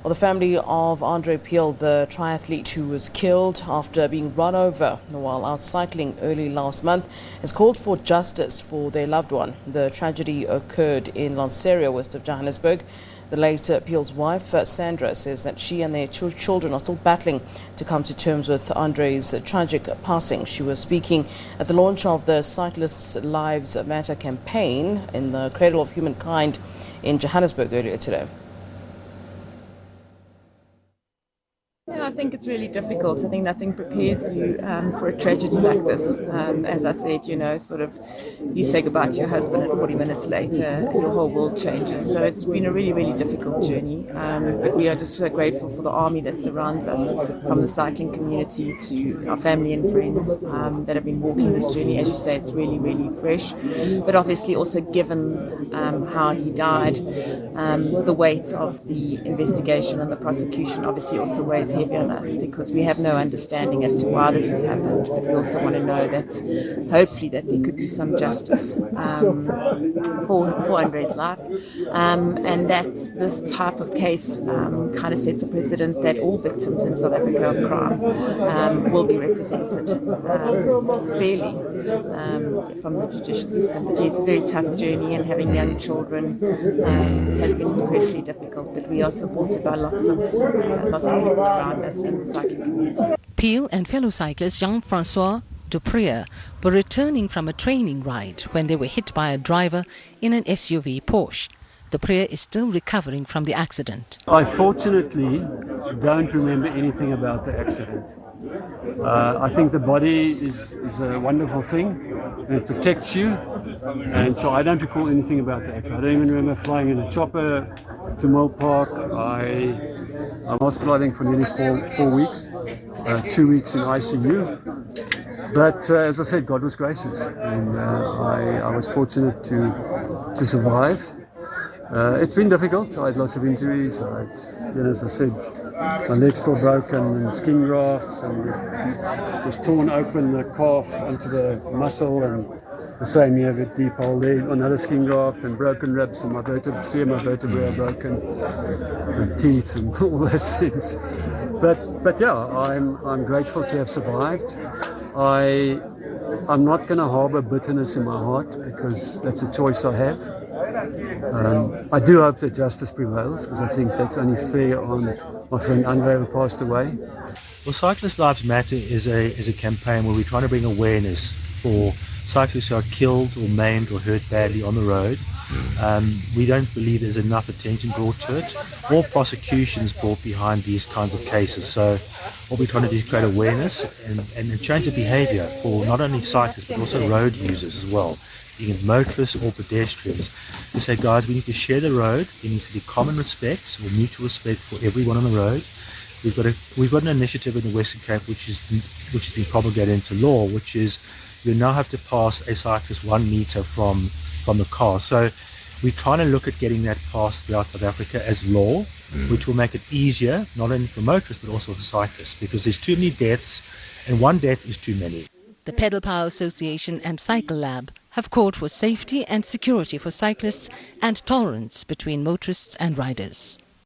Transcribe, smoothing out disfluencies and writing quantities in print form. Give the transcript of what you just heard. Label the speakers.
Speaker 1: Well, the family of Andre Piehl, the triathlete who was killed after being run over while out cycling early last month, has called for justice for their loved one. The tragedy occurred in Lanseria, west of Johannesburg. The late Piehl's wife, Sandra, says that she and their children are still battling to come to terms with Andre's tragic passing. She was speaking at the launch of the Cyclists Lives Matter campaign in the Cradle of Humankind in Johannesburg earlier today.
Speaker 2: Yeah, I think it's really difficult. I think nothing prepares you for a tragedy like this. As I said, sort of you say goodbye to your husband and 40 minutes later, your whole world changes. So it's been a really, really difficult journey. But we are just so grateful for the army that surrounds us, from the cycling community to our family and friends that have been walking this journey. As you say, it's really, really fresh. But obviously also given how he died, the weight of the investigation and the prosecution obviously also weighs heavy on us, because we have no understanding as to why this has happened, but we also want to know that hopefully that there could be some justice for Andre's life, and that this type of case kind of sets a precedent that all victims in South Africa of crime will be represented fairly from the judicial system. But yes, a very tough journey, and having young children has been incredibly difficult, but we are supported by lots of people around us in the cycling community.
Speaker 3: Piehl and fellow cyclist Jean-Francois Duprier were returning from a training ride when they were hit by a driver in an SUV Porsche. Duprier is still recovering from the accident.
Speaker 4: I fortunately don't remember anything about the accident. I think the body is a wonderful thing, and it protects you, and so I don't recall anything about the accident. I don't even remember flying in a chopper to Mill Park. I'm hospitalizing for nearly four weeks, 2 weeks in ICU. But as I said, God was gracious, and I was fortunate to survive. It's been difficult. I had lots of injuries. As I said, my leg's still broken, and skin grafts, and it was torn open the calf onto the muscle, and the same here with deep hole there, another skin graft, and broken ribs, and three of my vertebrae are broken, and teeth, and all those things. But yeah, I'm grateful to have survived. I'm not going to harbor bitterness in my heart, because that's a choice I have. I do hope that justice prevails, because I think that's only fair on my friend Andre, who passed away.
Speaker 5: Well, Cyclists Lives Matter is a campaign where we're trying to bring awareness for cyclists who are killed or maimed or hurt badly on the road. We don't believe there's enough attention brought to it, or prosecutions brought behind these kinds of cases. So what we're trying to do is create awareness and change the behavior for not only cyclists but also road users as well, being it motorists or pedestrians, to say, guys, we need to share the road. There needs to be common respect or mutual respect for everyone on the road. We've got an initiative in the Western Cape which has been promulgated into law, which is you now have to pass a cyclist 1 meter from the car. So we're trying to look at getting that passed throughout South Africa as law, which will make it easier not only for motorists but also for cyclists, because there's too many deaths, and one death is too many.
Speaker 3: The Pedal Power Association and Cycle Lab have called for safety and security for cyclists and tolerance between motorists and riders.